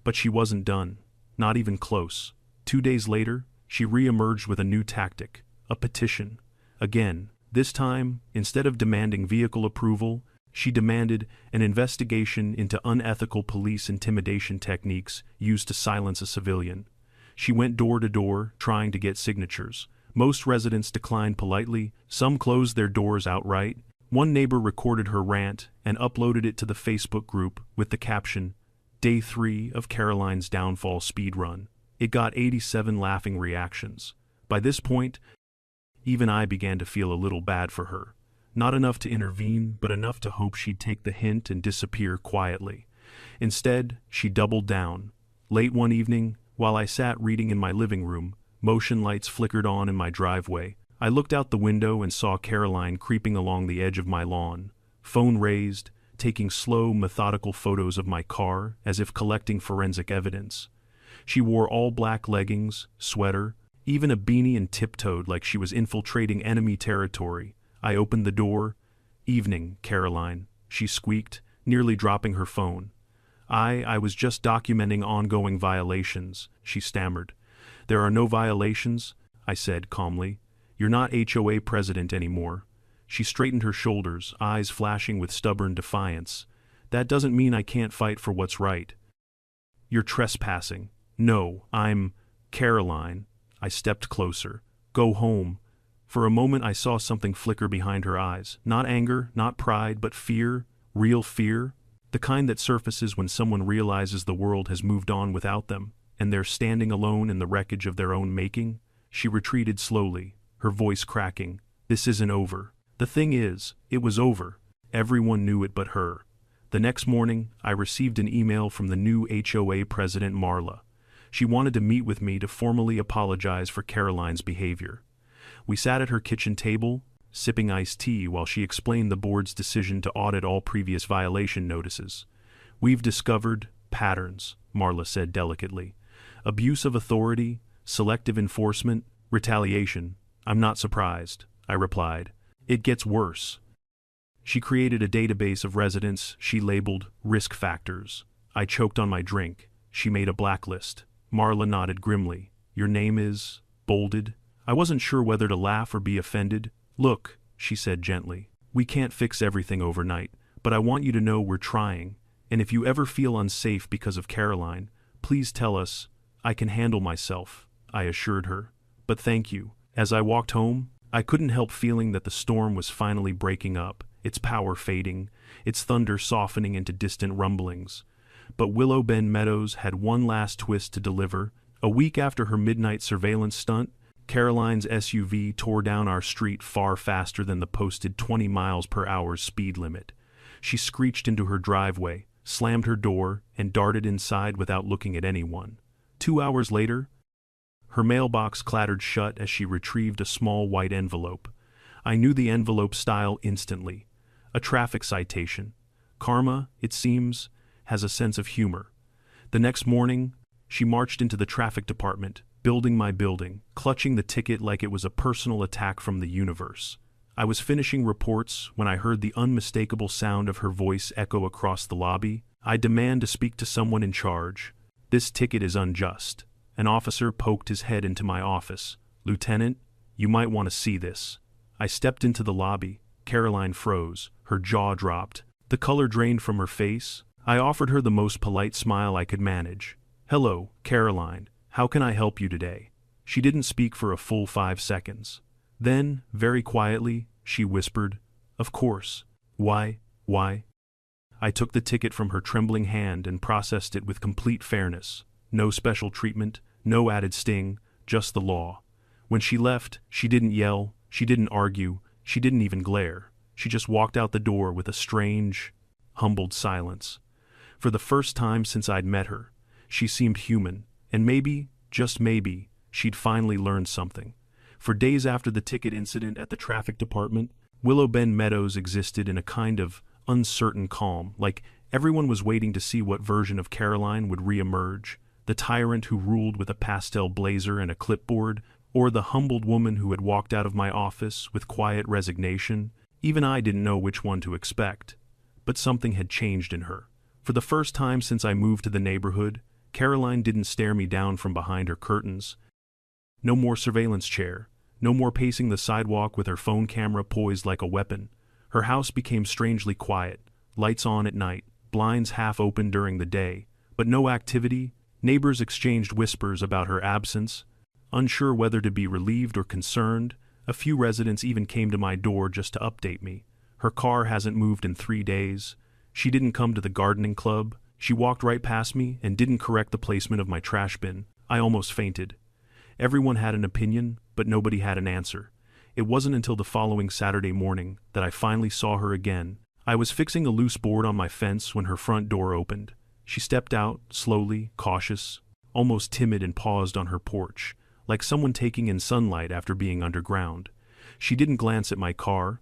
But she wasn't done. Not even close. 2 days later, she re-emerged with a new tactic, a petition. Again, this time, instead of demanding vehicle approval, she demanded an investigation into unethical police intimidation techniques used to silence a civilian. She went door to door, trying to get signatures. Most residents declined politely, some closed their doors outright. One neighbor recorded her rant and uploaded it to the Facebook group with the caption, "Day 3 of Caroline's downfall speedrun." It got 87 laughing reactions. By this point, even I began to feel a little bad for her. Not enough to intervene, but enough to hope she'd take the hint and disappear quietly. Instead, she doubled down. Late one evening, while I sat reading in my living room, motion lights flickered on in my driveway. I looked out the window and saw Caroline creeping along the edge of my lawn, phone raised, taking slow, methodical photos of my car as if collecting forensic evidence. She wore all black leggings, sweater, even a beanie, and tiptoed like she was infiltrating enemy territory. I opened the door. "Evening, Caroline," she squeaked, nearly dropping her phone. I was just documenting ongoing violations," she stammered. "There are no violations," I said calmly. "You're not HOA president anymore." She straightened her shoulders, eyes flashing with stubborn defiance. "That doesn't mean I can't fight for what's right." "You're trespassing." "No, I'm..." "Caroline." I stepped closer. "Go home." For a moment I saw something flicker behind her eyes. Not anger, not pride, but fear, real fear. The kind that surfaces when someone realizes the world has moved on without them, and they're standing alone in the wreckage of their own making. She retreated slowly, her voice cracking. "This isn't over." The thing is, it was over. Everyone knew it but her. The next morning, I received an email from the new HOA president, Marla. She wanted to meet with me to formally apologize for Caroline's behavior. We sat at her kitchen table, sipping iced tea while she explained the board's decision to audit all previous violation notices. "We've discovered patterns," Marla said delicately. "Abuse of authority, selective enforcement, retaliation." "I'm not surprised," I replied. "It gets worse." She created a database of residents she labeled risk factors. I choked on my drink. She made a blacklist. Marla nodded grimly. "Your name is..." Bolded. I wasn't sure whether to laugh or be offended. "Look," she said gently, "we can't fix everything overnight, but I want you to know we're trying, and if you ever feel unsafe because of Caroline, please tell us. I can handle myself," I assured her. "But thank you." As I walked home, I couldn't help feeling that the storm was finally breaking up, its power fading, its thunder softening into distant rumblings. But Willow Bend Meadows had one last twist to deliver. A week after her midnight surveillance stunt, Caroline's SUV tore down our street far faster than the posted 20 miles per hour speed limit. She screeched into her driveway, slammed her door, and darted inside without looking at anyone. 2 hours later, her mailbox clattered shut as she retrieved a small white envelope. I knew the envelope style instantly. A traffic citation. Karma, it seems, has a sense of humor. The next morning, she marched into the traffic department, building my building, clutching the ticket like it was a personal attack from the universe. I was finishing reports when I heard the unmistakable sound of her voice echo across the lobby. I demand to speak to someone in charge. This ticket is unjust. An officer poked his head into my office. Lieutenant, you might want to see this. I stepped into the lobby. Caroline froze. Her jaw dropped. The color drained from her face. I offered her the most polite smile I could manage. Hello, Caroline. How can I help you today? She didn't speak for a full 5 seconds. Then, very quietly, she whispered, Of course. Why? I took the ticket from her trembling hand and processed it with complete fairness. No special treatment, no added sting, just the law. When she left, she didn't yell, she didn't argue, she didn't even glare. She just walked out the door with a strange, humbled silence. For the first time since I'd met her, she seemed human, and maybe, just maybe, she'd finally learned something. For days after the ticket incident at the traffic department, Willow Bend Meadows existed in a kind of uncertain calm, like everyone was waiting to see what version of Caroline would re-emerge, the tyrant who ruled with a pastel blazer and a clipboard, or the humbled woman who had walked out of my office with quiet resignation. Even I didn't know which one to expect. But something had changed in her. For the first time since I moved to the neighborhood, Caroline didn't stare me down from behind her curtains. No more surveillance chair, no more pacing the sidewalk with her phone camera poised like a weapon. Her house became strangely quiet, lights on at night, blinds half open during the day, but no activity. Neighbors exchanged whispers about her absence, unsure whether to be relieved or concerned. A few residents even came to my door just to update me. Her car hasn't moved in 3 days. She didn't come to the gardening club. She walked right past me and didn't correct the placement of my trash bin. I almost fainted. Everyone had an opinion, but nobody had an answer. It wasn't until the following Saturday morning that I finally saw her again. I was fixing a loose board on my fence when her front door opened. She stepped out, slowly, cautious, almost timid, and paused on her porch, like someone taking in sunlight after being underground. She didn't glance at my car.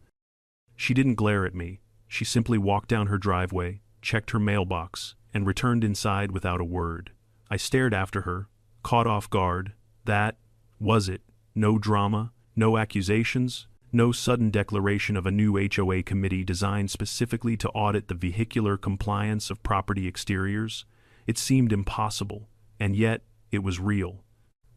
She didn't glare at me. She simply walked down her driveway, checked her mailbox, and returned inside without a word. I stared after her, caught off guard. That was it. No drama, no accusations, no sudden declaration of a new HOA committee designed specifically to audit the vehicular compliance of property exteriors. It seemed impossible, and yet it was real.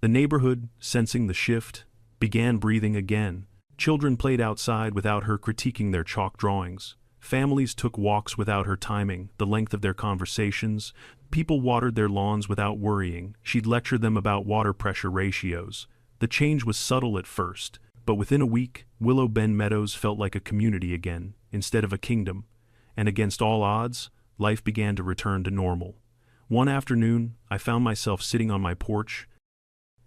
The neighborhood, sensing the shift, began breathing again. Children played outside without her critiquing their chalk drawings. Families took walks without her timing the length of their conversations. People watered their lawns without worrying. She'd lecture them about water pressure ratios. The change was subtle at first, but within a week, Willow Bend Meadows felt like a community again, instead of a kingdom. And against all odds, life began to return to normal. One afternoon, I found myself sitting on my porch,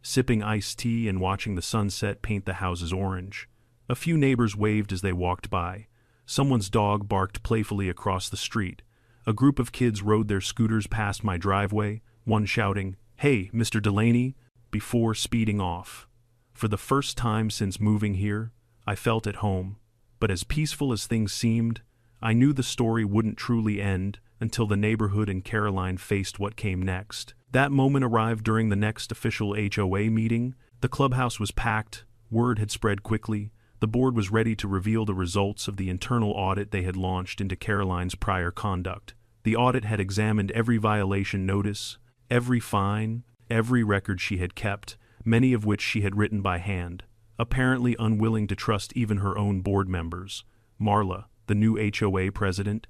sipping iced tea and watching the sunset paint the houses orange. A few neighbors waved as they walked by. Someone's dog barked playfully across the street. A group of kids rode their scooters past my driveway, one shouting, "Hey, Mr. Delaney," before speeding off. For the first time since moving here, I felt at home. But as peaceful as things seemed, I knew the story wouldn't truly end until the neighborhood and Caroline faced what came next. That moment arrived during the next official HOA meeting. The clubhouse was packed, word had spread quickly. The board was ready to reveal the results of the internal audit they had launched into Caroline's prior conduct. The audit had examined every violation notice, every fine, every record she had kept, many of which she had written by hand. Apparently unwilling to trust even her own board members, Marla, the new HOA president,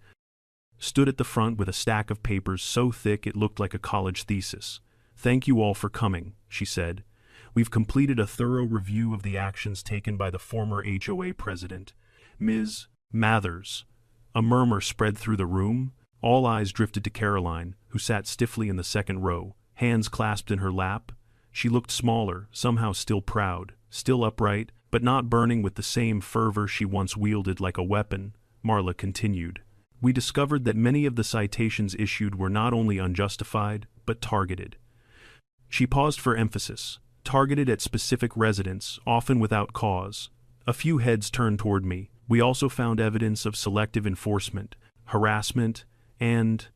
stood at the front with a stack of papers so thick it looked like a college thesis. "Thank you all for coming," she said. "We've completed a thorough review of the actions taken by the former HOA president, Ms. Mathers." A murmur spread through the room. All eyes drifted to Caroline, who sat stiffly in the second row, hands clasped in her lap. She looked smaller, somehow still proud, still upright, but not burning with the same fervor she once wielded like a weapon, Marla continued. We discovered that many of the citations issued were not only unjustified, but targeted. She paused for emphasis. Targeted at specific residents, often without cause. A few heads turned toward me. We also found evidence of selective enforcement, harassment, and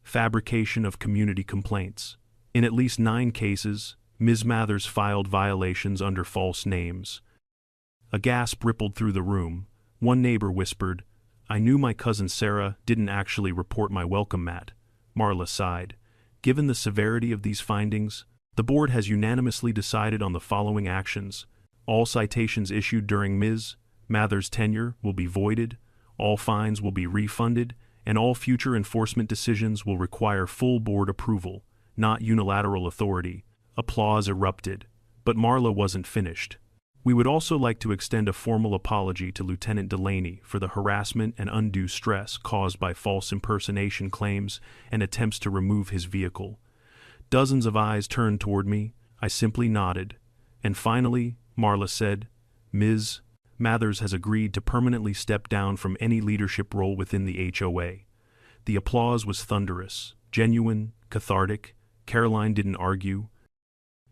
fabrication of community complaints. In at least 9 cases, Ms. Mathers filed violations under false names. A gasp rippled through the room. One neighbor whispered, "I knew my cousin Sarah didn't actually report my welcome mat." Marla sighed. Given the severity of these findings, the board has unanimously decided on the following actions. All citations issued during Ms. Mathers' tenure will be voided, all fines will be refunded, and all future enforcement decisions will require full board approval, not unilateral authority. Applause erupted. But Marla wasn't finished. We would also like to extend a formal apology to Lieutenant Delaney for the harassment and undue stress caused by false impersonation claims and attempts to remove his vehicle. Dozens of eyes turned toward me. I simply nodded. And finally, Marla said, "Ms. Mathers has agreed to permanently step down from any leadership role within the HOA." The applause was thunderous, genuine, cathartic. Caroline didn't argue.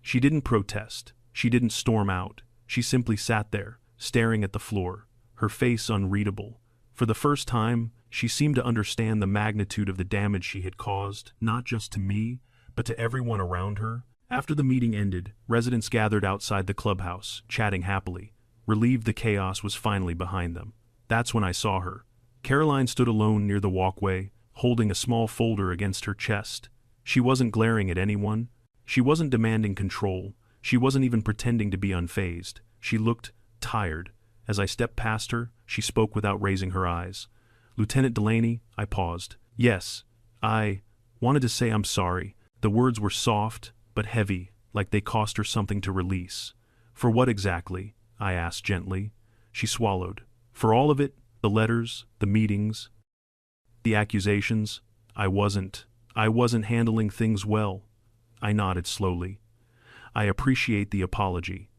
She didn't protest. She didn't storm out. She simply sat there, staring at the floor, her face unreadable. For the first time, she seemed to understand the magnitude of the damage she had caused, not just to me, but to everyone around her. After the meeting ended, residents gathered outside the clubhouse, chatting happily, relieved the chaos was finally behind them. That's when I saw her. Caroline stood alone near the walkway, holding a small folder against her chest. She wasn't glaring at anyone. She wasn't demanding control. She wasn't even pretending to be unfazed. She looked tired. As I stepped past her, she spoke without raising her eyes. "Lieutenant Delaney," I paused. "Yes, I wanted to say I'm sorry." The words were soft, but heavy, like they cost her something to release. "For what exactly?" I asked gently. She swallowed. "For all of it, the letters, the meetings, the accusations. I wasn't handling things well." I nodded slowly. "I appreciate the apology."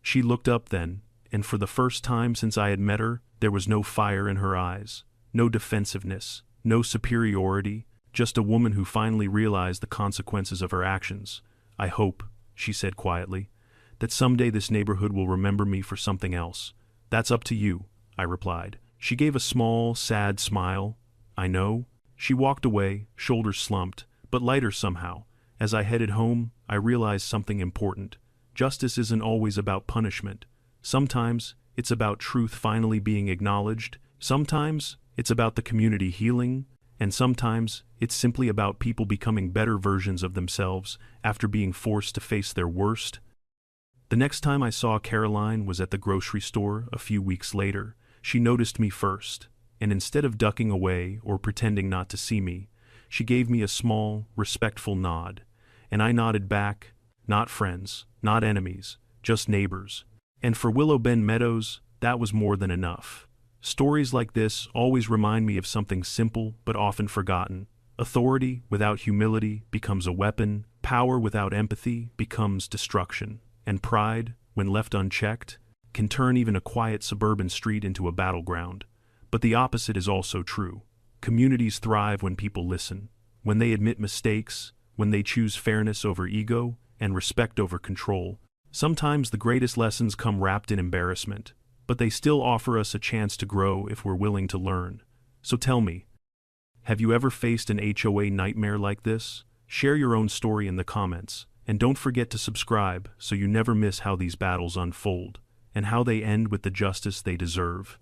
She looked up then, and for the first time since I had met her, there was no fire in her eyes, no defensiveness, no superiority, just a woman who finally realized the consequences of her actions. "I hope," she said quietly, "that someday this neighborhood will remember me for something else." "That's up to you," I replied. She gave a small, sad smile. "I know." She walked away, shoulders slumped, but lighter somehow. As I headed home, I realized something important. Justice isn't always about punishment. Sometimes it's about truth finally being acknowledged. Sometimes it's about the community healing. And sometimes it's simply about people becoming better versions of themselves after being forced to face their worst. The next time I saw Caroline was at the grocery store a few weeks later. She noticed me first, and instead of ducking away or pretending not to see me, she gave me a small, respectful nod. And I nodded back. Not friends, not enemies, just neighbors. And for Willow Bend Meadows, that was more than enough. Stories like this always remind me of something simple but often forgotten. Authority without humility becomes a weapon, power without empathy becomes destruction, and pride, when left unchecked, can turn even a quiet suburban street into a battleground. But the opposite is also true. Communities thrive when people listen, when they admit mistakes, when they choose fairness over ego and respect over control. Sometimes the greatest lessons come wrapped in embarrassment, but they still offer us a chance to grow if we're willing to learn. So tell me, have you ever faced an HOA nightmare like this? Share your own story in the comments, and don't forget to subscribe so you never miss how these battles unfold, and how they end with the justice they deserve.